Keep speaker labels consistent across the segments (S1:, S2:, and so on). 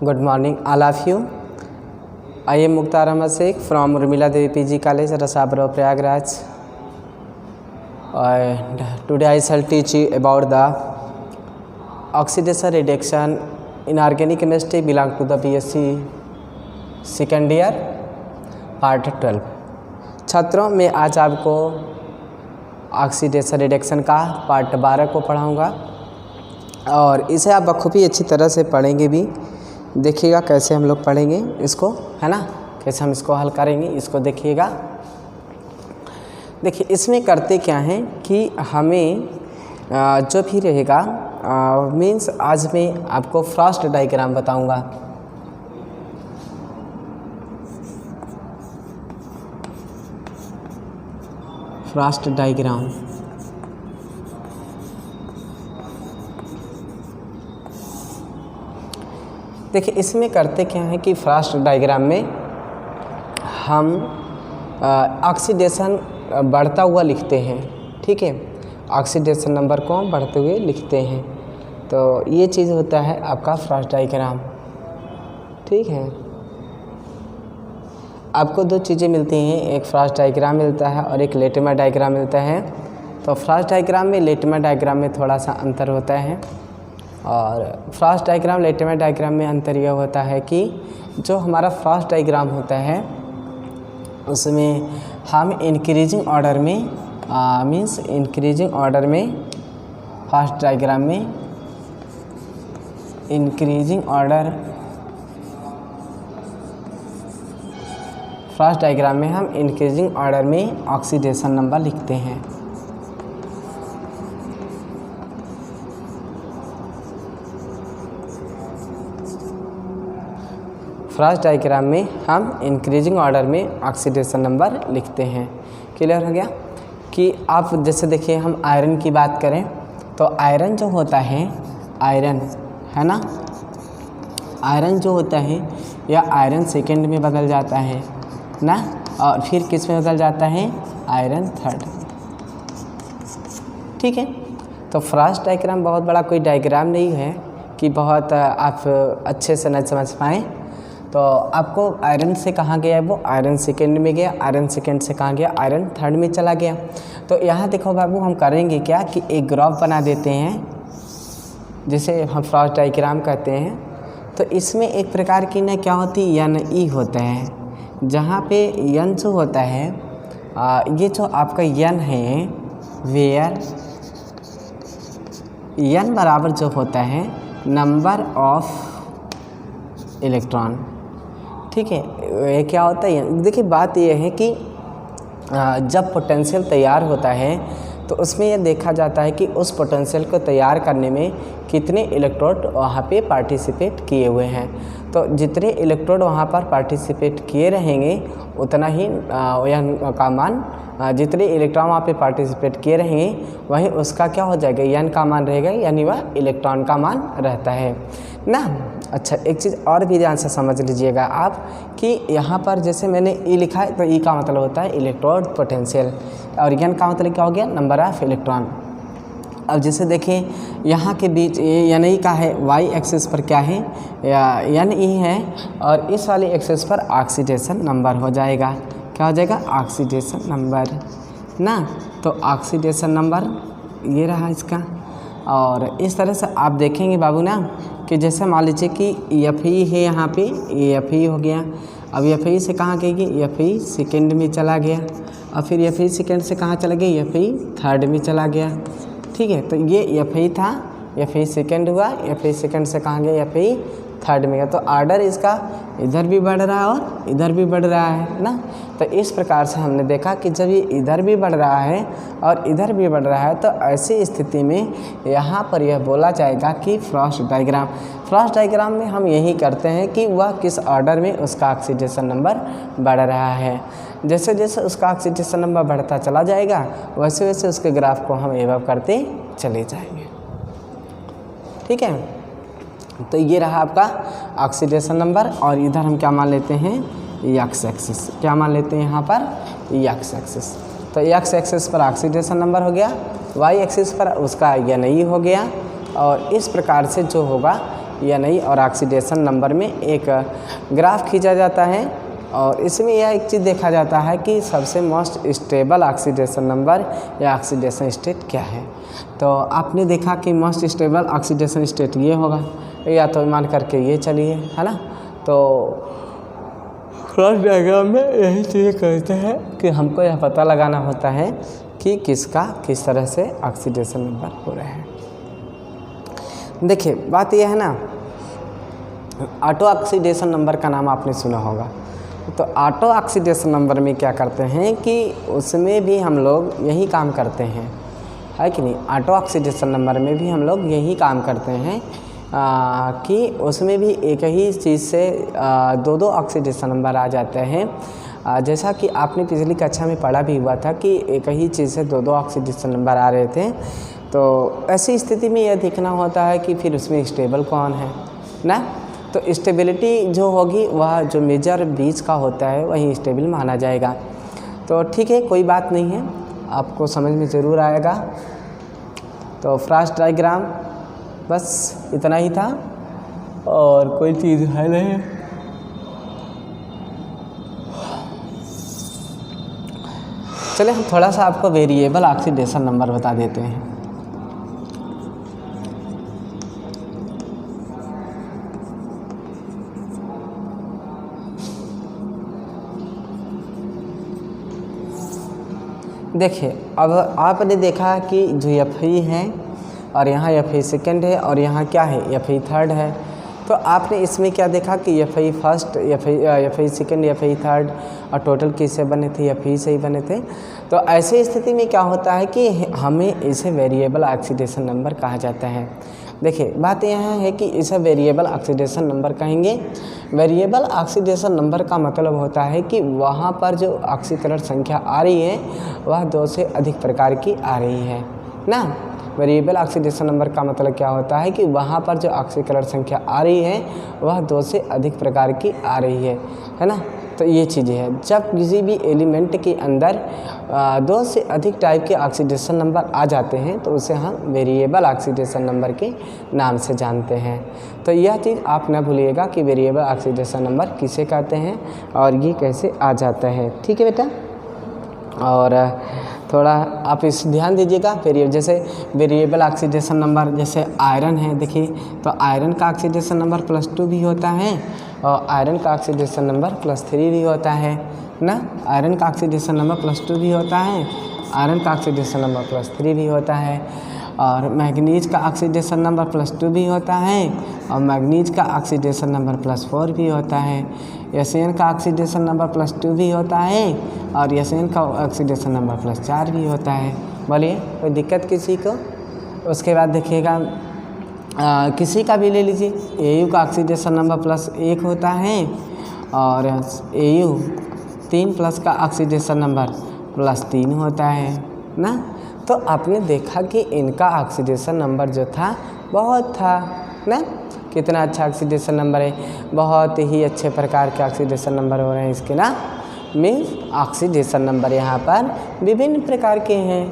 S1: Good morning, all of you. I am Mukhtar Ahmed Sheikh from Urmila Devi PG College, Rasabro, Prayagraj. And today I shall teach you about the oxidation reduction in organic chemistry belong to the BSc second year, part 12. छात्रों, मैं आज आपको oxidation reduction का part 12 को पढ़ाऊँगा और इसे आप बखूबी अच्छी तरह से पढ़ेंगे भी। देखिएगा कैसे हम लोग पढ़ेंगे इसको, है ना, कैसे हम इसको हल करेंगे, इसको देखिएगा। देखिए इसमें करते क्या हैं कि हमें जो भी रहेगा मीन्स आज मैं आपको फ्रॉस्ट डायग्राम बताऊंगा। फ्रॉस्ट डायग्राम देखिए इसमें करते क्या है कि फ्रॉस्ट डायग्राम में हम ऑक्सीडेशन बढ़ता हुआ लिखते हैं। ठीक है, ऑक्सीडेशन नंबर को हम बढ़ते हुए लिखते हैं, तो ये चीज़ होता है आपका फ्रॉस्ट डायग्राम। ठीक है, आपको दो चीज़ें मिलती हैं, एक फ्रॉस्ट डायग्राम मिलता है और एक लेटमा डायग्राम मिलता है। तो फ्रॉस्ट डायग्राम में लेटमा डायग्राम में थोड़ा सा अंतर होता है और फ्रॉस्ट डायग्राम लेटमा डायग्राम में अंतर यह होता है कि जो हमारा फ्रॉस्ट डायग्राम होता है उसमें हम इंक्रीजिंग ऑर्डर में मीन्स इंक्रीजिंग ऑर्डर में फ्रॉस्ट डायग्राम में इंक्रीजिंग ऑर्डर फ्रॉस्ट डायग्राम में हम इंक्रीजिंग ऑर्डर में ऑक्सीडेशन नंबर लिखते हैं। फ्रॉस्ट डायग्राम में हम इंक्रीजिंग ऑर्डर में ऑक्सीडेशन नंबर लिखते हैं। क्लियर हो गया कि आप जैसे देखिए हम आयरन की बात करें तो आयरन जो होता है, आयरन है ना, आयरन जो होता है यह आयरन सेकेंड में बदल जाता है ना, और फिर किस में बदल जाता है, आयरन थर्ड। ठीक है, तो फ्रॉस्ट डायग्राम बहुत बड़ा कोई डायग्राम नहीं है कि बहुत आप अच्छे से न समझ पाएँ। तो आपको आयरन से कहाँ गया है, वो आयरन सेकेंड में गया, आयरन सेकेंड से कहाँ गया, आयरन थर्ड में चला गया। तो यहाँ देखो बाबू हम करेंगे क्या कि एक ग्राफ बना देते हैं जिसे हम फ्रॉस्ट डायग्राम कहते हैं। तो इसमें एक प्रकार की ना क्या होती है, यन ई होता है, जहाँ पे यन जो होता है ये जो आपका यन है वेयर यन बराबर जो होता है नंबर ऑफ इलेक्ट्रॉन। ठीक है, ये क्या होता है, देखिए बात ये है कि जब पोटेंशियल तैयार होता है तो उसमें यह देखा जाता है कि उस पोटेंशियल को तैयार करने में कितने इलेक्ट्रोड वहाँ पे पार्टिसिपेट किए हुए हैं। तो जितने इलेक्ट्रोड वहाँ पर पार्टिसिपेट किए रहेंगे उतना ही यन का मान, जितने इलेक्ट्रॉन वहाँ पे पार्टिसिपेट किए रहेंगे वहीं उसका क्या हो जाएगा, यन का मान रहेगा, यानी वह इलेक्ट्रॉन का मान रहता है ना। अच्छा, एक चीज़ और भी ध्यान से समझ लीजिएगा आप कि यहाँ पर जैसे मैंने ई लिखा है तो ई का मतलब होता है इलेक्ट्रोड पोटेंशियल और यन का मतलब क्या हो गया, नंबर ऑफ इलेक्ट्रॉन। अब जैसे देखें यहाँ के बीच ये एन ई का है, वाई एक्सिस पर क्या है, एन ई है और इस वाली एक्सिस पर ऑक्सीडेशन नंबर हो जाएगा। क्या हो जाएगा, ऑक्सीडेशन नंबर ना। तो ऑक्सीडेशन नंबर ये रहा इसका। और इस तरह से आप देखेंगे बाबू ना कि जैसे मान लीजिए कि एफ ई है, यहाँ पे एफ ई हो गया। अब एफ ई से कहाँ गएगी, एफ ई सेकेंड में चला गया और फिर एफ ई सेकेंड से कहाँ चला गया, एफ ई थर्ड में चला गया। ठीक है, तो ये एफ ई था, एफ ई सेकेंड हुआ, एफ ई सेकेंड से कहाँ गया, एफ ई थर्ड में गया। तो आर्डर इसका इधर भी बढ़ रहा है और इधर भी बढ़ रहा है ना। तो इस प्रकार से हमने देखा कि जब ये इधर भी बढ़ रहा है और इधर भी बढ़ रहा है तो ऐसी स्थिति में यहाँ पर यह बोला जाएगा कि फ्रॉस्ट डायग्राम में हम यही करते हैं कि वह किस ऑर्डर में उसका ऑक्सीडेशन नंबर बढ़ रहा है। जैसे जैसे उसका ऑक्सीडेशन नंबर बढ़ता चला जाएगा वैसे वैसे उसके ग्राफ को हम एवब करते चले जाएंगे। ठीक है, तो ये रहा आपका ऑक्सीडेशन नंबर और इधर हम क्या मान लेते हैं, एक्स एक्सिस। क्या मान लेते हैं यहाँ पर, एक्स एक्सिस। तो एक्स एक्सिस पर ऑक्सीडेशन नंबर हो गया, वाई एक्सिस पर उसका एन ई हो गया और इस प्रकार से जो होगा या नहीं, और ऑक्सीडेशन नंबर में एक ग्राफ खींचा जाता है और इसमें यह एक चीज़ देखा जाता है कि सबसे मोस्ट स्टेबल ऑक्सीडेशन नंबर या ऑक्सीडेशन स्टेट क्या है। तो आपने देखा कि मोस्ट स्टेबल ऑक्सीडेशन स्टेट ये होगा, या तो मान करके ये चलिए, है ना। तो क्रॉस डायग्राम में यही चीज़ें कहते हैं कि हमको यह पता लगाना होता है कि किसका किस तरह से ऑक्सीडेशन नंबर हो रहा है। देखिए बात यह है ना, ऑटो ऑक्सीडेशन नंबर का नाम आपने सुना होगा। तो ऑटो ऑक्सीडेशन नंबर में क्या करते हैं कि उसमें भी हम लोग यही काम करते हैं, है कि नहीं। ऑटो ऑक्सीडेशन नंबर में भी हम लोग यही काम करते हैं कि उसमें भी एक ही चीज़ से दो दो ऑक्सीडेशन नंबर आ जाते हैं। जैसा कि आपने पिछली कक्षा में पढ़ा भी हुआ था कि एक ही चीज़ से दो दो ऑक्सीडेशन नंबर आ रहे थे। तो ऐसी स्थिति में यह देखना होता है कि फिर उसमें स्टेबल कौन है ना। तो स्टेबिलिटी जो होगी वह जो मेजर बीच का होता है वही स्टेबल माना जाएगा। तो ठीक है, कोई बात नहीं है, आपको समझ में ज़रूर आएगा। तो फ्रॉस्ट डायग्राम बस इतना ही था और कोई चीज़ है नहीं। चलिए हम थोड़ा सा आपको वेरिएबल ऑक्सीडेशन नंबर बता देते हैं। देखिए अब आपने देखा कि जो Fe है और यहाँ Fe सेकेंड है और यहाँ क्या है Fe थर्ड है। तो आपने इसमें क्या देखा कि Fe first, Fe second, Fe third और टोटल किससे बने थे, Fe से ही बने थे। तो ऐसी स्थिति में क्या होता है कि हमें इसे वेरिएबल ऑक्सीडेशन नंबर कहा जाता है। देखिए बात यह है कि इसे वेरिएबल ऑक्सीडेशन नंबर कहेंगे। वेरिएबल ऑक्सीडेशन नंबर का मतलब होता है कि वहाँ पर जो ऑक्सीकरण संख्या आ रही है वह 2 से अधिक प्रकार की आ रही है ना। वेरिएबल ऑक्सीडेशन नंबर का मतलब क्या होता है कि वहाँ पर जो ऑक्सीकरण संख्या आ रही है वह 2 से अधिक प्रकार की आ रही है ना। तो ये चीज़ें हैं, जब किसी भी एलिमेंट के अंदर 2 से अधिक टाइप के ऑक्सीडेशन नंबर आ जाते हैं तो उसे हम वेरिएबल ऑक्सीडेशन नंबर के नाम से जानते हैं। तो यह चीज़ आप न भूलिएगा कि वेरिएबल ऑक्सीडेशन नंबर किसे कहते हैं और ये कैसे आ जाता है। ठीक है बेटा, और थोड़ा आप इस ध्यान दीजिएगा। जैसे वेरिएबल ऑक्सीडेशन नंबर जैसे आयरन है, देखिए तो आयरन का ऑक्सीडेशन नंबर +2 भी होता है और आयरन का ऑक्सीडेशन नंबर +3 भी होता है ना। आयरन का ऑक्सीडेशन नंबर +2 भी होता है, आयरन का ऑक्सीडेशन नंबर +3 भी होता है, और मैग्नीज का ऑक्सीडेशन नंबर +2 भी होता है और मैग्नीज का ऑक्सीडेशन नंबर +4 भी होता है। एसएन का ऑक्सीडेशन नंबर +2 भी होता है और एसएन का ऑक्सीडेशन नंबर +4 भी होता है। बोलिए कोई दिक्कत किसी को। उसके बाद देखिएगा किसी का भी ले लीजिए, एयू का ऑक्सीडेशन नंबर +1 होता है और एयू 3+ का ऑक्सीडेशन नंबर +3 होता है ना। तो आपने देखा कि इनका ऑक्सीडेशन नंबर जो था बहुत था ना। कितना अच्छा ऑक्सीडेशन नंबर है, बहुत ही अच्छे प्रकार के ऑक्सीडेशन नंबर हो रहे हैं इसके ना। मीन्स ऑक्सीडेशन नंबर यहाँ पर विभिन्न प्रकार के हैं।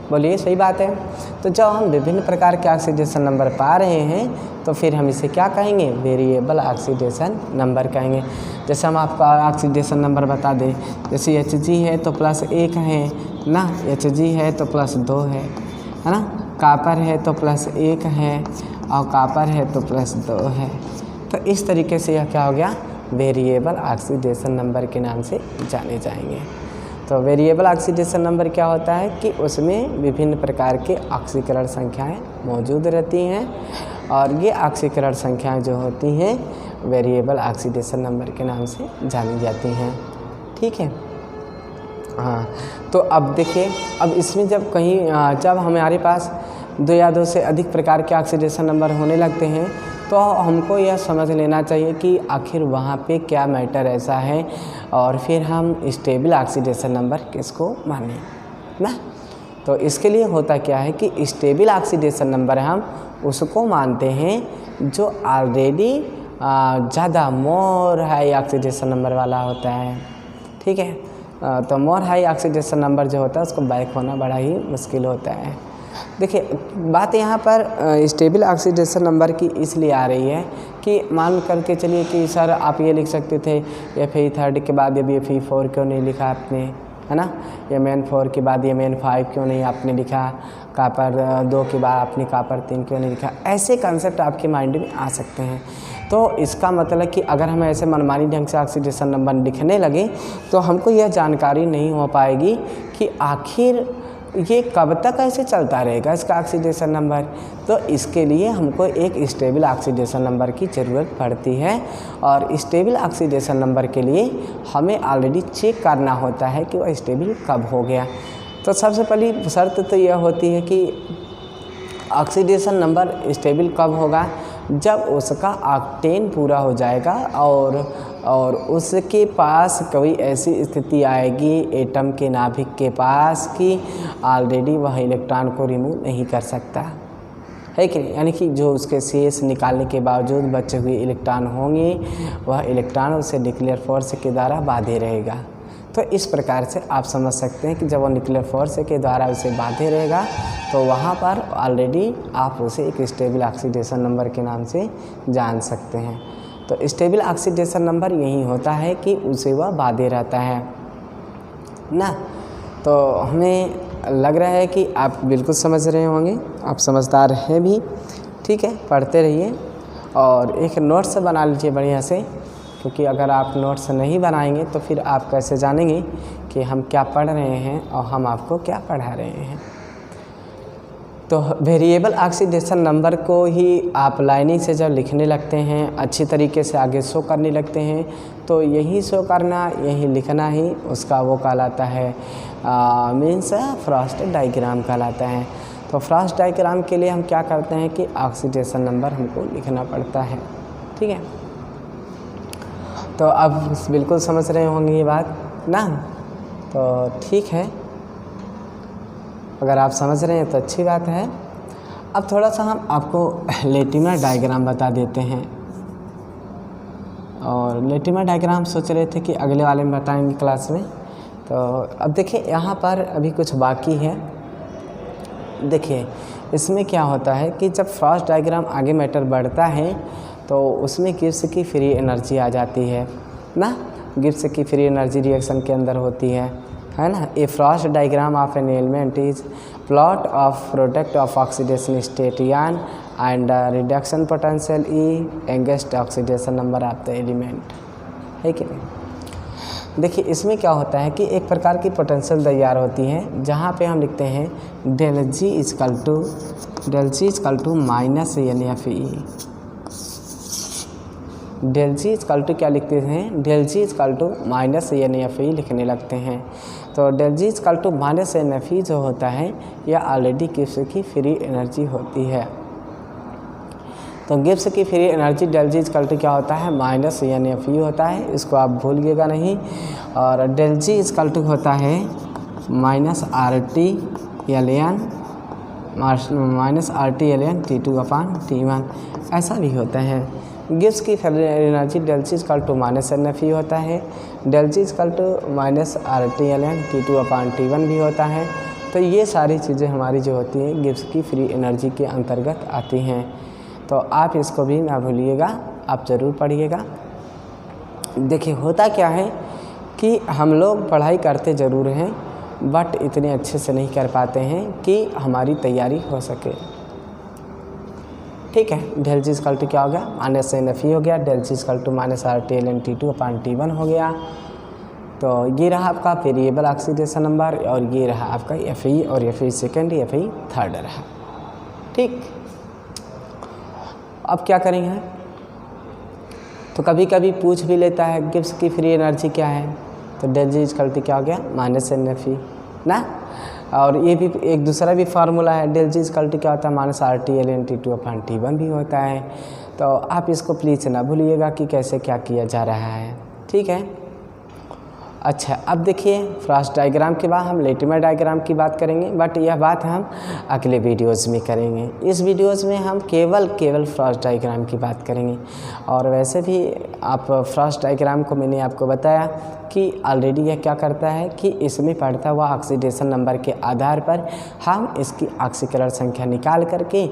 S1: बोलिए सही बात है। तो जब हम विभिन्न प्रकार के ऑक्सीडेशन नंबर पा रहे हैं तो फिर हम इसे क्या कहेंगे, वेरिएबल ऑक्सीडेशन नंबर कहेंगे। जैसे हम आपका ऑक्सीडेशन नंबर बता दें, जैसे Hg है तो +1 है ना, Hg है तो +2 है ना, कापर है तो +1 है और कापर है तो +2 है। तो इस तरीके से यह क्या हो गया, वेरिएबल ऑक्सीडेशन नंबर के नाम से जाने जाएंगे। तो वेरिएबल ऑक्सीडेशन नंबर क्या होता है कि उसमें विभिन्न प्रकार के ऑक्सीकरण संख्याएं मौजूद रहती हैं और ये ऑक्सीकरण संख्याएं जो होती हैं वेरिएबल ऑक्सीडेशन नंबर के नाम से जानी जाती हैं। ठीक है, हाँ। तो अब देखिए, अब इसमें जब कहीं जब हमारे पास 2 या 2 से अधिक प्रकार के ऑक्सीडेशन नंबर होने लगते हैं तो हमको यह समझ लेना चाहिए कि आखिर वहाँ पे क्या मैटर ऐसा है और फिर हम स्टेबल ऑक्सीडेशन नंबर किसको माने ना। तो इसके लिए होता क्या है कि स्टेबल ऑक्सीडेशन नंबर हम उसको मानते हैं जो ऑलरेडी ज़्यादा मोर हाई ऑक्सीडेशन नंबर वाला होता है। ठीक है, तो मोर हाई ऑक्सीडेशन नंबर जो होता है उसको बैक होना बड़ा ही मुश्किल होता है। देखिए बात यहाँ पर स्टेबल ऑक्सीडेशन नंबर की इसलिए आ रही है कि मान करके चलिए कि सर आप ये लिख सकते थे Fe3 के बाद ये Fe4 क्यों नहीं लिखा आपने, है ना, Mn4 के बाद Mn5 क्यों नहीं आपने लिखा, कॉपर 2 के बाद आपने कॉपर 3 क्यों नहीं लिखा। ऐसे कंसेप्ट आपके माइंड में आ सकते हैं। तो इसका मतलब कि अगर हम ऐसे मनमानी ढंग से ऑक्सीडेशन नंबर लिखने लगे तो हमको यह जानकारी नहीं हो पाएगी कि आखिर ये कब तक ऐसे चलता रहेगा इसका ऑक्सीडेशन नंबर। तो इसके लिए हमको एक स्टेबल ऑक्सीडेशन नंबर की ज़रूरत पड़ती है, और स्टेबल ऑक्सीडेशन नंबर के लिए हमें ऑलरेडी चेक करना होता है कि वह स्टेबल कब हो गया। तो सबसे पहली शर्त तो यह होती है कि ऑक्सीडेशन नंबर स्टेबल कब होगा, जब उसका ऑक्टेन पूरा हो जाएगा और उसके पास कोई ऐसी स्थिति आएगी एटम के नाभिक के पास कि ऑलरेडी वह इलेक्ट्रॉन को रिमूव नहीं कर सकता है कि नहीं, यानी कि जो उसके शेष निकालने के बावजूद बचे हुए इलेक्ट्रॉन होंगे वह इलेक्ट्रॉन उसे न्यूक्लियर फोर्स के द्वारा बांधे रहेगा। तो इस प्रकार से आप समझ सकते हैं कि जब वो न्यूक्लियर फोर्स के द्वारा उसे बांधे रहेगा तो वहाँ पर ऑलरेडी आप उसे एक स्टेबल ऑक्सीडेशन नंबर के नाम से जान सकते हैं। तो स्टेबल ऑक्सीडेशन नंबर यही होता है कि उसे वह बांधे रहता है ना। तो हमें लग रहा है कि आप बिल्कुल समझ रहे होंगे, आप समझदार हैं भी, ठीक है। पढ़ते रहिए और एक नोट्स बना लीजिए बढ़िया से, क्योंकि अगर आप नोट्स नहीं बनाएंगे तो फिर आप कैसे जानेंगे कि हम क्या पढ़ रहे हैं और हम आपको क्या पढ़ा रहे हैं। तो वेरिएबल ऑक्सीडेशन नंबर को ही आप लाइनिंग से जब लिखने लगते हैं, अच्छी तरीके से आगे शो करने लगते हैं, तो यही शो करना, यही लिखना ही उसका वो कहलाता है मीन्स फ्रॉस्ट डायग्राम कहलाता है। तो फ्रॉस्ट डायग्राम के लिए हम क्या करते हैं कि ऑक्सीडेशन नंबर हमको लिखना पड़ता है, ठीक है। तो अब बिल्कुल समझ रहे होंगे ये बात ना, तो ठीक है, अगर आप समझ रहे हैं तो अच्छी बात है। अब थोड़ा सा हम आपको लेटिमर डायग्राम बता देते हैं, और लेटिमर डायग्राम सोच रहे थे कि अगले वाले में बताएंगे क्लास में। तो अब देखिए यहाँ पर अभी कुछ बाकी है। देखिए इसमें क्या होता है कि जब फ्रॉस्ट डायग्राम आगे मैटर बढ़ता है तो उसमें गिब्स की फ्री एनर्जी आ जाती है ना। गिब्स की फ्री एनर्जी रिएक्शन के अंदर होती है ना। A frost diagram of an element is plot of product of oxidation state यान and reduction potential E against oxidation number of the element, है कि नहीं। देखिए इसमें क्या होता है कि एक प्रकार की पोटेंशियल तैयार होती है जहाँ पे हम लिखते हैं del G equal to minus NFE। Del G equal to क्या लिखते हैं, del G equal to minus NFE लिखने लगते हैं। तो del G equal to minus NFE जो होता है यह ऑलरेडी गिब्स की फ्री एनर्जी होती है। तो गिब्स की free energy del G equal to क्या होता है, माइनस NFE होता है, इसको आप भूलिएगा नहीं। और डेल जी इजकल टू होता है माइनस RT T2/T1, ऐसा भी होता है। गिब्स की free energy del G equal to minus NFE होता है, del G equal to minus RT T2/T1 भी होता है। तो ये सारी चीज़ें हमारी जो होती हैं गिब्स की फ्री एनर्जी के अंतर्गत आती हैं। तो आप इसको भी ना भूलिएगा, आप ज़रूर पढ़िएगा। देखिए होता क्या है कि हम लोग पढ़ाई करते ज़रूर हैं बट इतने अच्छे से नहीं कर पाते हैं कि हमारी तैयारी हो सके, ठीक है। डेल जी इजकल टू क्या हो गया, माइनस NFE हो गया, del G equal to minus RT T2/T1 हो गया। तो ये रहा आपका वेरिएबल ऑक्सीडेशन नंबर, और ये रहा आपका FE, और FE सेकेंड FE थर्ड रहा, ठीक। अब क्या करेंगे, तो कभी कभी पूछ भी लेता है गिब्स की फ्री एनर्जी क्या है, तो डेल जी इजकल टू क्या हो गया, माइनस NFE ना। और ये भी एक दूसरा भी फार्मूला है, डेल जी इजकल टू क्या होता है, माइनस RT T2/T1 भी होता है। तो आप इसको प्लीज़ ना भूलिएगा कि कैसे क्या किया जा रहा है, ठीक है। अच्छा, अब देखिए फ्रॉस्ट डायग्राम के बाद हम लेटिमर डायग्राम की बात करेंगे, बट यह बात हम अगले वीडियोज़ में करेंगे। इस वीडियोज़ में हम केवल फ्रॉस्ट डायग्राम की बात करेंगे। और वैसे भी आप फ्रॉस्ट डायग्राम को मैंने आपको बताया कि ऑलरेडी यह क्या करता है कि इसमें पढ़ता हुआ ऑक्सीडेशन नंबर के आधार पर हम इसकी ऑक्सीकरण संख्या निकाल करके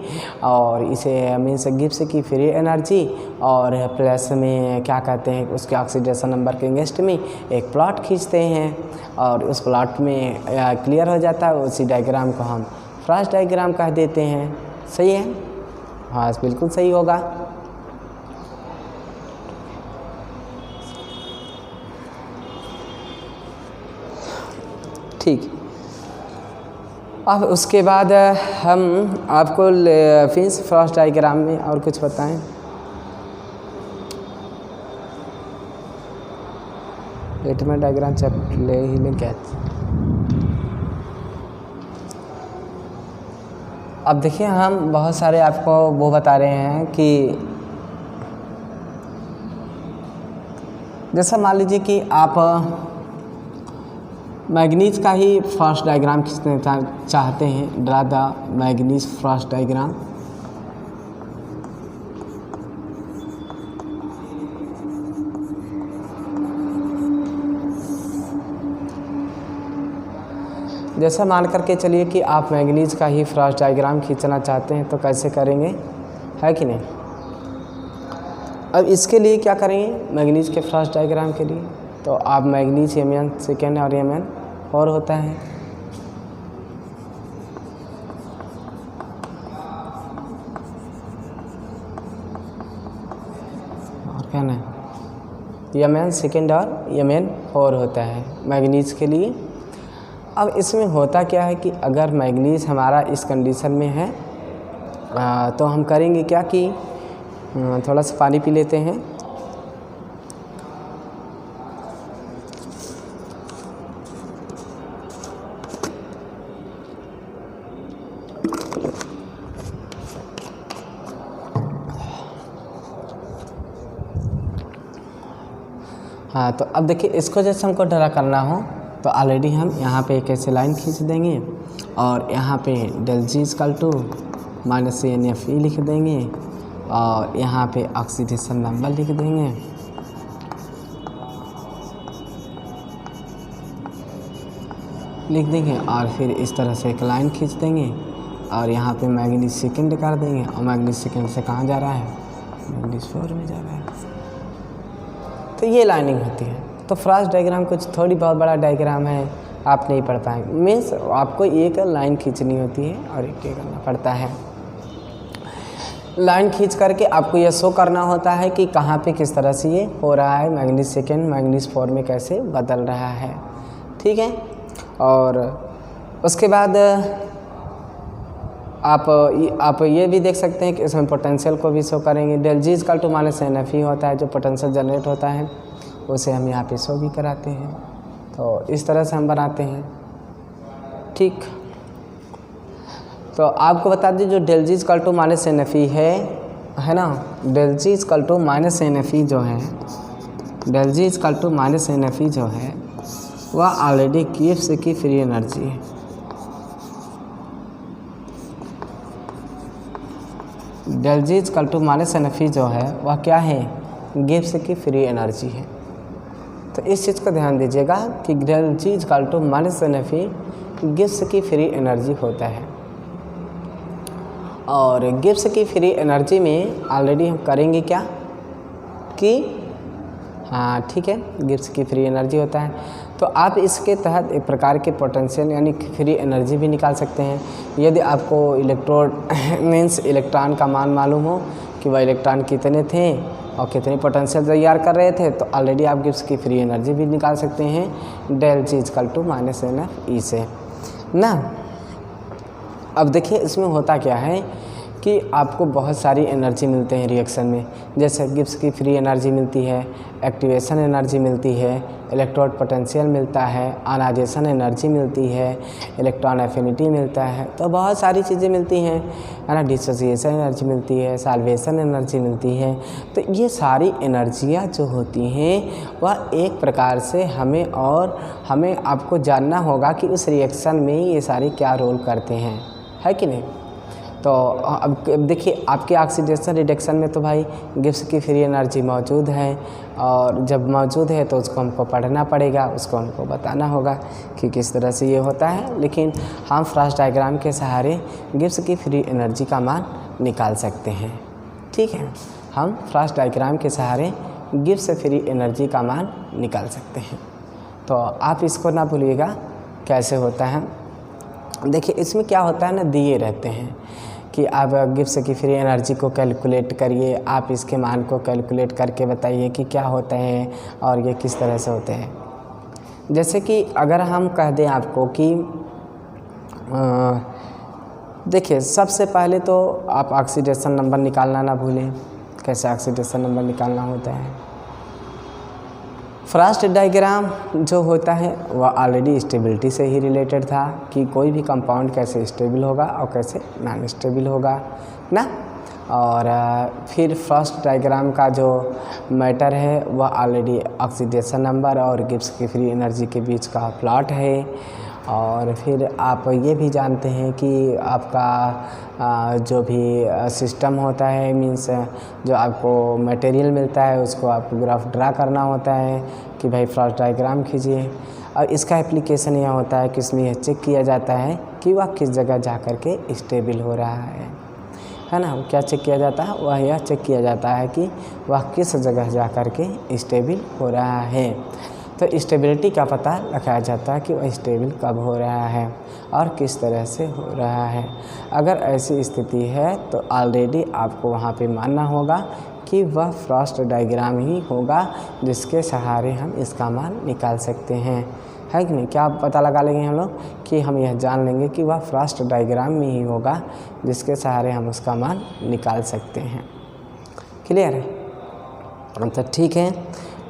S1: और इसे मीन्स गिब्स की फ्री एनर्जी और प्लस में क्या कहते हैं उसके ऑक्सीडेशन नंबर के अगेंस्ट में एक प्लॉट खींचते हैं और उस प्लॉट में क्लियर हो जाता है। उसी डायग्राम को हम फ्रॉस्ट डायग्राम कह देते हैं। सही है? हाँ, बिल्कुल सही होगा। ठीक, अब उसके बाद हम आपको फिर फ्रॉस्ट डायग्राम में और कुछ बताएं। लेटिमर डायग्राम ले ही लें क्या। अब देखिए हम बहुत सारे आपको वो बता रहे हैं कि जैसा मान लीजिए कि आप मैग्नीज का ही फ्रॉस्ट डायग्राम खींचना चाहते हैं। Draw the manganese Frost diagram. जैसा मान करके चलिए कि आप मैग्नीज का ही फ्रॉस्ट डायग्राम खींचना चाहते हैं तो कैसे करेंगे, है कि नहीं। अब इसके लिए क्या करेंगे, मैग्नीज के फ्रॉस्ट डायग्राम के लिए तो आप मैग्नीज Mn सेकेंड और Mn और होता है। और क्या ना Mn सेकेंड और Mn और होता है मैग्नीज के लिए। अब इसमें होता क्या है कि अगर मैग्नीज हमारा इस कंडीशन में है तो हम करेंगे क्या कि थोड़ा सा पानी पी लेते हैं। हाँ, तो अब देखिए इसको जैसे हमको ड्रा करना हो तो ऑलरेडी हम यहाँ पे एक ऐसे लाइन खींच देंगे और यहाँ पे del G = -NFE लिख देंगे और यहाँ पे ऑक्सीडेशन नंबर लिख देंगे। और फिर इस तरह से एक लाइन खींच देंगे और यहाँ पे मैग्नीज सेकेंड कर देंगे और मैग्नीज सेकेंड से कहाँ जा रहा है, मैग्नीज 4 में जा रहा है। तो ये लाइनिंग होती है। तो फ्रॉस्ट डायग्राम कुछ थोड़ी बहुत बड़ा डायग्राम है, आप नहीं पढ़ पाएंगे। मीन्स आपको एक लाइन खींचनी होती है और एक करना पड़ता है। लाइन खींच करके आपको यह शो करना होता है कि कहाँ पे किस तरह से ये हो रहा है, मैग्नीज सेकेंड मैग्नीज 4 में कैसे बदल रहा है। ठीक है, और उसके बाद आप ये भी देख सकते हैं कि इसमें पोटेंशियल को भी शो करेंगे। del G = -NFE होता है जो पोटेंशियल जनरेट होता है, उसे हम यहाँ पे शो भी कराते हैं। तो इस तरह से हम बनाते हैं। ठीक, तो आपको बता दें जो del G = -NFE है ना, del G = -NFE जो है, del G = -NFE जो है वह ऑलरेडी गिब्स की फ्री एनर्जी है। del G = -NFE जो है वह क्या है, गिब्स की फ्री एनर्जी है। तो इस चीज़ का ध्यान दीजिएगा कि del G = -NFE गिब्स की फ्री एनर्जी होता है। और गिब्स की फ्री एनर्जी में ऑलरेडी हम करेंगे क्या कि हाँ ठीक है, गिब्स की फ्री एनर्जी होता है। तो आप इसके तहत एक प्रकार के पोटेंशियल यानी फ्री एनर्जी भी निकाल सकते हैं। यदि आपको इलेक्ट्रोड मीन्स इलेक्ट्रॉन का मान मालूम हो कि वह इलेक्ट्रॉन कितने थे और कितनी पोटेंशियल तैयार कर रहे थे, तो ऑलरेडी आप गिब्स की फ्री एनर्जी भी निकाल सकते हैं del G = -NFE से ना। अब देखिए इसमें होता क्या है कि आपको बहुत सारी एनर्जी मिलते हैं रिएक्शन में, जैसे गिब्स की फ्री एनर्जी मिलती है, एक्टिवेशन एनर्जी मिलती है, इलेक्ट्रोड पोटेंशियल मिलता है, आयनाइजेशन एनर्जी मिलती है, इलेक्ट्रॉन एफिनिटी मिलता है, तो बहुत सारी चीज़ें मिलती हैं, है ना। डिसोसिएशन एनर्जी मिलती है, साल्वेशन एनर्जी मिलती है। तो ये सारी एनर्जियाँ जो होती हैं वह एक प्रकार से हमें आपको जानना होगा कि उस रिएक्शन में ये सारे क्या रोल करते हैं, है कि नहीं। तो अब देखिए आपके ऑक्सीडेशन रिडक्शन में तो भाई गिब्स की फ्री एनर्जी मौजूद है, और जब मौजूद है तो उसको हमको पढ़ना पड़ेगा, उसको हमको बताना होगा कि किस तरह से ये होता है। लेकिन हम फ्रॉस्ट डायग्राम के सहारे गिब्स की फ्री एनर्जी का मान निकाल सकते हैं, ठीक है। हम फ्रॉस्ट डायग्राम के सहारे गिब्स फ्री एनर्जी का मान निकाल सकते हैं। तो आप इसको ना भूलिएगा कैसे होता है। देखिए इसमें क्या होता है ना, दिए रहते हैं कि आप गिब्स की फ्री एनर्जी को कैलकुलेट करिए, आप इसके मान को कैलकुलेट करके बताइए कि क्या होते हैं और ये किस तरह से होते हैं। जैसे कि अगर हम कह दें आपको कि देखिए सबसे पहले तो आप ऑक्सीडेशन नंबर निकालना ना भूलें। कैसे ऑक्सीडेशन नंबर निकालना होता है। फ्रॉस्ट डायग्राम जो होता है वह ऑलरेडी स्टेबिलिटी से ही रिलेटेड था कि कोई भी कंपाउंड कैसे स्टेबल होगा और कैसे नॉन स्टेबल होगा ना। और फिर फ्रॉस्ट डायग्राम का जो मैटर है वह ऑलरेडी ऑक्सीडेशन नंबर और गिब्स की फ्री एनर्जी के बीच का प्लॉट है। और फिर आप ये भी जानते हैं कि आपका जो भी सिस्टम होता है, मीन्स जो आपको मटेरियल मिलता है उसको आपको ग्राफ ड्रा करना होता है कि भाई फ्रॉस्ट डायग्राम खींचिए। और इसका एप्लीकेशन यह होता है कि इसमें यह चेक किया जाता है कि वह किस जगह जा कर के स्टेबल हो रहा है ना। क्या चेक किया जाता है, वह यह चेक किया जाता है कि वह किस जगह जा कर के स्टेबल हो रहा है। तो स्टेबिलिटी का पता लगाया जाता है कि वह स्टेबल कब हो रहा है और किस तरह से हो रहा है। अगर ऐसी स्थिति है तो ऑलरेडी आपको वहाँ पे मानना होगा कि वह फ्रॉस्ट डायग्राम ही होगा जिसके सहारे हम इसका मान निकाल सकते हैं, है कि नहीं। क्या पता लगा लेंगे हम लोग कि हम यह जान लेंगे कि वह फ्रॉस्ट डायग्राम में ही होगा जिसके सहारे हम उसका मान निकाल सकते हैं। क्लियर है, तो ठीक है।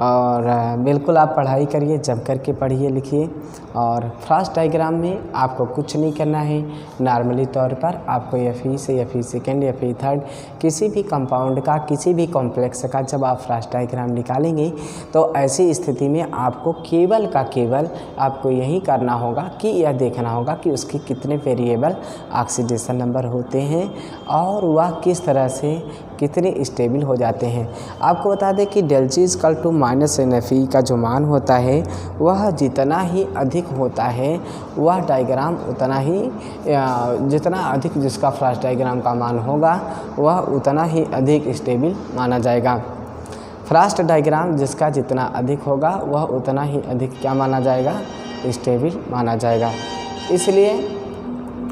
S1: और बिल्कुल आप पढ़ाई करिए, जम करके पढ़िए लिखिए। और फ्रॉस्ट डायग्राम में आपको कुछ नहीं करना है। नॉर्मली तौर पर आपको Fe से Fe सेकेंड Fe थर्ड किसी भी कंपाउंड का, किसी भी कॉम्प्लेक्स का जब आप फ्रॉस्ट डायग्राम निकालेंगे तो ऐसी स्थिति में आपको केवल का केवल आपको यही करना होगा कि यह देखना होगा कि उसके कितने वेरिएबल ऑक्सीडेशन नंबर होते हैं और वह किस तरह से कितने स्टेबल हो जाते हैं। आपको बता दें कि ΔG = -NFE का जो मान होता है वह जितना ही अधिक होता है वह डायग्राम उतना ही जितना अधिक जिसका फ्रॉस्ट डायग्राम का मान होगा वह उतना ही अधिक स्टेबल माना जाएगा। फ्रॉस्ट डायग्राम जिसका जितना अधिक होगा वह उतना ही अधिक क्या माना जाएगा, स्टेबल माना जाएगा। इसलिए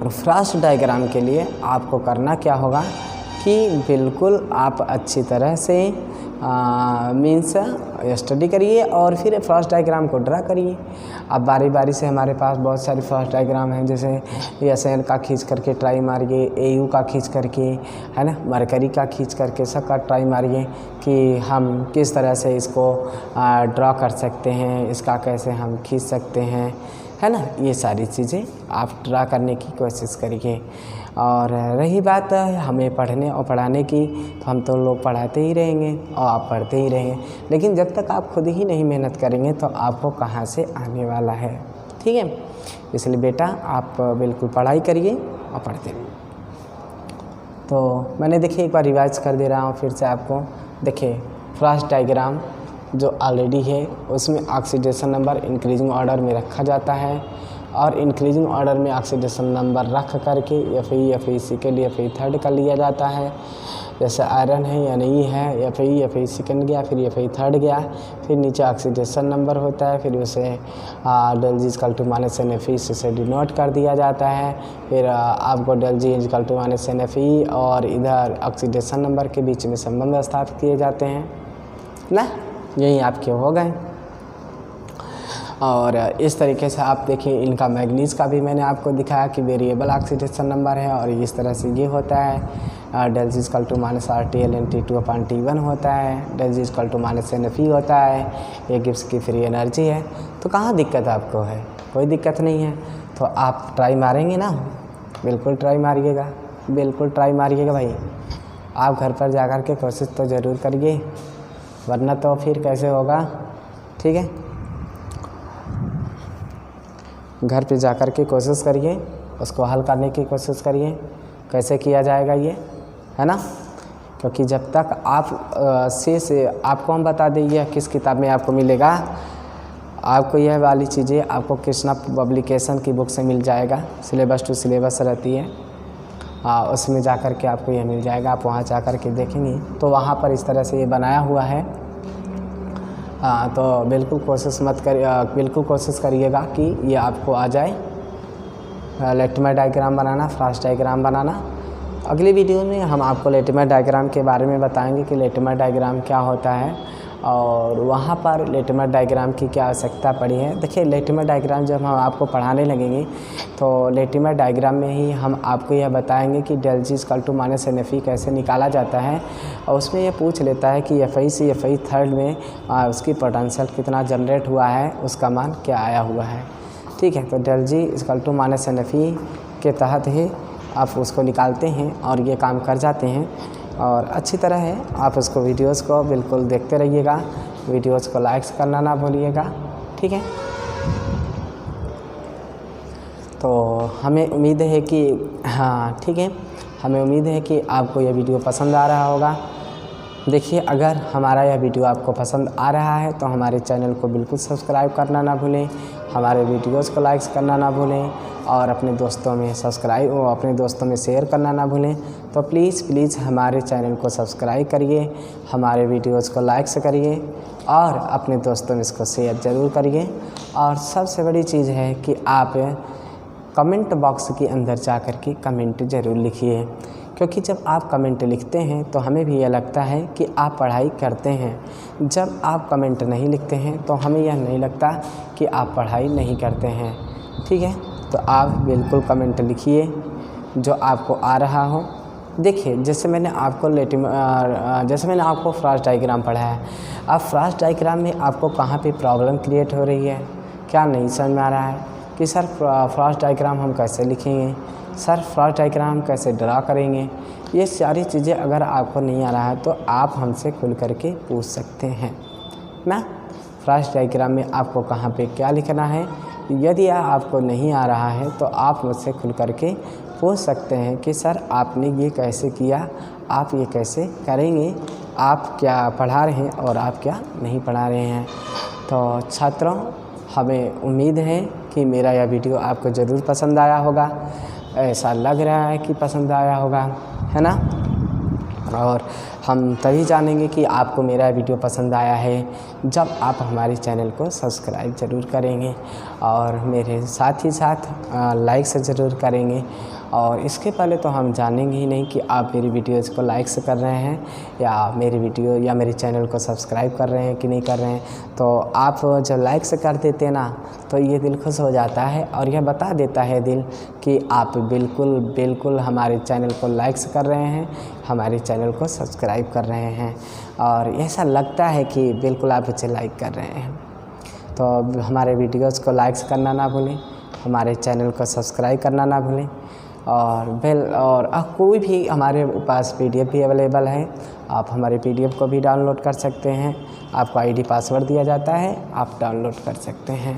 S1: फ्रॉस्ट डायग्राम के लिए आपको करना क्या होगा कि बिल्कुल आप अच्छी तरह से मीन्स स्टडी करिए और फिर फ्रॉस्ट डायग्राम को ड्रा करिए। अब बारी बारी से हमारे पास बहुत सारे फ्रॉस्ट डायग्राम हैं, जैसे SN का खींच करके ट्राई मारिए, AU का खींच करके, है ना, मरकरी का खींच करके सबका ट्राई मारिए कि हम किस तरह से इसको ड्रा कर सकते हैं, इसका कैसे हम खींच सकते हैं, है ना। ये सारी चीज़ें आप ड्रा करने की कोशिश करिए। और रही बात हमें पढ़ने और पढ़ाने की, तो हम तो लोग पढ़ाते ही रहेंगे और आप पढ़ते ही रहेंगे, लेकिन जब तक आप खुद ही नहीं मेहनत करेंगे तो आपको कहाँ से आने वाला है, ठीक है। इसलिए बेटा आप बिल्कुल पढ़ाई करिए और पढ़ते रहिए। तो मैंने देखिए एक बार रिवाइज कर दे रहा हूँ फिर से आपको। देखिए फ्रॉस्ट डायग्राम जो ऑलरेडी है उसमें ऑक्सीडेशन नंबर इंक्रीजिंग ऑर्डर में रखा जाता है और इंक्रीजिंग ऑर्डर में ऑक्सीडेशन नंबर रख करके Fe सेकेंड Fe थर्ड का लिया जाता है। जैसे आयरन है या नहीं है, Fe सेकेंड गया, फिर Fe थर्ड गया, फिर नीचे ऑक्सीडेशन नंबर होता है, फिर उसे ΔG = -NFE से डिनोट कर दिया जाता है। फिर आपको ΔG = -NFE और इधर ऑक्सीडेशन नंबर के बीच में संबंध स्थापित किए जाते हैं ना। यही आपके हो गए। और इस तरीके से आप देखिए इनका मैग्नीज का भी मैंने आपको दिखाया कि वेरिएबल ऑक्सीडेशन नंबर है और इस तरह से ये होता है। Del G equal to minus RT/T2/T1 होता है। Del G equal to minus NFE होता है। ये गिब्स की फ्री एनर्जी है। तो कहाँ दिक्कत आपको है? कोई दिक्कत नहीं है। तो आप ट्राई मारेंगे ना? बिल्कुल ट्राई मारिएगा, बिल्कुल ट्राई मारिएगा भाई। आप घर पर जा कर के कोशिश तो ज़रूर करिए, वरना तो फिर कैसे होगा। ठीक है, घर पे जा कर के कोशिश करिए, उसको हल करने की कोशिश करिए कैसे किया जाएगा ये, है ना। क्योंकि जब तक आप से आपको हम बता दें यह किस किताब में आपको मिलेगा, आपको यह वाली चीज़ें आपको कृष्णा पब्लिकेशन की बुक से मिल जाएगा। सिलेबस टू सिलेबस रहती है, उसमें जा कर के आपको यह मिल जाएगा। आप वहाँ जा कर के देखेंगे तो वहाँ पर इस तरह से ये बनाया हुआ है। तो बिल्कुल कोशिश करिएगा कि ये आपको आ जाए। लेटमर डायग्राम बनाना, फ्रॉस्ट डायग्राम बनाना। अगली वीडियो में हम आपको लेटमर डायग्राम के बारे में बताएंगे कि लेटमर डायग्राम क्या होता है और वहाँ पर लेटमर डायग्राम की क्या आवश्यकता पड़ी है। देखिए लेटमर डायग्राम जब हम आपको पढ़ाने लगेंगे तो लेटमर डायग्राम में ही हम आपको यह बताएंगे कि del G equal to minus NFE कैसे निकाला जाता है। और उसमें यह पूछ लेता है कि FI से FI थर्ड में उसकी पोटेंशियल कितना जनरेट हुआ है, उसका मान क्या आया हुआ है। ठीक है, तो del G equal to minus NFE के तहत ही आप उसको निकालते हैं और ये काम कर जाते हैं। और अच्छी तरह है, आप उसको वीडियोस को बिल्कुल देखते रहिएगा। वीडियोस को लाइक्स करना ना भूलिएगा। ठीक है, तो हमें उम्मीद है कि ठीक है, हमें उम्मीद है कि आपको यह वीडियो पसंद आ रहा होगा। देखिए अगर हमारा यह वीडियो आपको पसंद आ रहा है तो हमारे चैनल को बिल्कुल सब्सक्राइब करना ना भूलें, हमारे वीडियोस को लाइक्स करना ना भूलें और अपने दोस्तों में शेयर करना ना भूलें। तो प्लीज़ हमारे चैनल को सब्सक्राइब करिए, हमारे वीडियोस को लाइक्स करिए और अपने दोस्तों में इसको शेयर ज़रूर करिए। और सबसे बड़ी चीज़ है कि आप कमेंट बॉक्स के अंदर जा कर के कमेंट ज़रूर लिखिए, क्योंकि जब आप कमेंट लिखते हैं तो हमें भी यह लगता है कि आप पढ़ाई करते हैं। जब आप कमेंट नहीं लिखते हैं तो हमें यह नहीं लगता कि आप पढ़ाई नहीं करते हैं। ठीक है, तो आप बिल्कुल कमेंट लिखिए जो आपको आ रहा हो। देखिए जैसे मैंने आपको फ्रॉस्ट डायग्राम पढ़ाया, अब फ्रॉस्ट डायग्राम में आपको कहाँ पे प्रॉब्लम क्रिएट हो रही है, क्या नहीं समझ में आ रहा है कि सर फ्रॉस्ट डायग्राम हम कैसे लिखेंगे, सर फ्रॉस्ट डायग्राम कैसे ड्रा करेंगे। ये सारी चीज़ें अगर आपको नहीं आ रहा है तो आप हमसे खुल करके पूछ सकते हैं ना। फ्रॉस्ट डायग्राम में आपको कहाँ पे क्या लिखना है, यदि आपको नहीं आ रहा है तो आप मुझसे खुल करके पूछ सकते हैं कि सर आपने ये कैसे किया, आप ये कैसे करेंगे, आप क्या पढ़ा रहे हैं और आप क्या नहीं पढ़ा रहे हैं। तो छात्रों, हमें उम्मीद है कि मेरा यह वीडियो आपको ज़रूर पसंद आया होगा। ऐसा लग रहा है कि पसंद आया होगा, है ना। और हम तभी जानेंगे कि आपको मेरा वीडियो पसंद आया है जब आप हमारे चैनल को सब्सक्राइब ज़रूर करेंगे और मेरे साथ ही साथ लाइक से ज़रूर करेंगे। और इसके पहले तो हम जानेंगे ही नहीं कि आप मेरी वीडियोज़ को लाइक से कर रहे हैं या मेरी वीडियो या मेरे चैनल को सब्सक्राइब कर रहे हैं कि नहीं कर रहे हैं। तो आप जब लाइक से कर देते हैं ना तो ये दिल खुश हो जाता है और यह बता देता है दिल कि आप बिल्कुल हमारे चैनल को लाइक्स कर रहे हैं, हमारे चैनल को सब्सक्राइब कर रहे हैं और ऐसा लगता है कि बिल्कुल आप इसे लाइक कर रहे हैं। तो हमारे वीडियोज़ को लाइक्स करना ना भूलें, हमारे चैनल को सब्सक्राइब करना ना भूलें और कोई भी हमारे पास PDF भी अवेलेबल है, आप हमारे PDF को भी डाउनलोड कर सकते हैं। आपको ID पासवर्ड दिया जाता है, आप डाउनलोड कर सकते हैं।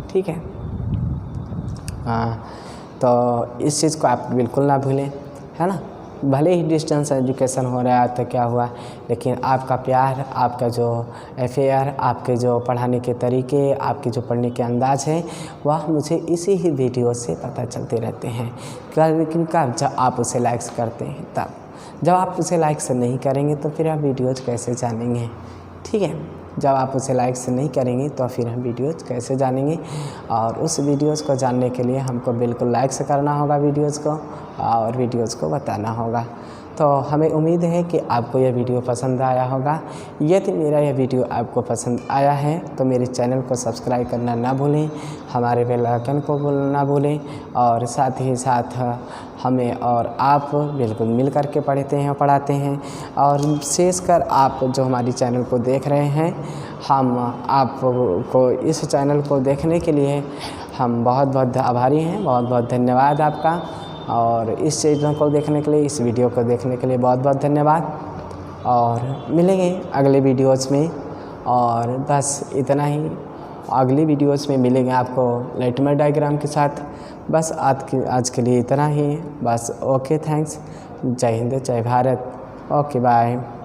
S1: ठीक है, तो इस चीज़ को आप बिल्कुल ना भूलें, है ना। भले ही डिस्टेंस एजुकेशन हो रहा है तो क्या हुआ, लेकिन आपका प्यार, आपका जो अफेयर, आपके जो पढ़ाने के तरीके, आपके जो पढ़ने के अंदाज़ है वह मुझे इसी ही वीडियो से पता चलते रहते हैं। लेकिन कब, जब आप उसे लाइक्स करते हैं तब। जब आप उसे लाइक्स नहीं करेंगे तो फिर आप वीडियोज़ कैसे जानेंगे। ठीक है, जब आप उसे लाइक्स नहीं करेंगे तो फिर हम वीडियोज़ कैसे जानेंगे। और उस वीडियोज़ को जानने के लिए हमको बिल्कुल लाइक्स करना होगा वीडियोज़ को और वीडियोज़ को बताना होगा। तो हमें उम्मीद है कि आपको यह वीडियो पसंद आया होगा। यदि मेरा यह वीडियो आपको पसंद आया है तो मेरे चैनल को सब्सक्राइब करना ना भूलें, हमारे बेल आइकन को ना भूलें, और साथ ही साथ हमें और आप बिल्कुल मिल कर के पढ़ाते हैं। और विशेषकर आप जो हमारी चैनल को देख रहे हैं, हम आपको इस चैनल को देखने के लिए हम बहुत बहुत आभारी हैं। बहुत बहुत धन्यवाद आपका। और इस चैनल को देखने के लिए, इस वीडियो को देखने के लिए बहुत बहुत धन्यवाद। और मिलेंगे अगले वीडियोज़ में, और बस इतना ही। अगली वीडियोज़ में मिलेंगे आपको लाइटमर डायग्राम के साथ। बस आज के लिए इतना ही। बस ओके, थैंक्स। जय हिंद, जय भारत। Okay, bye.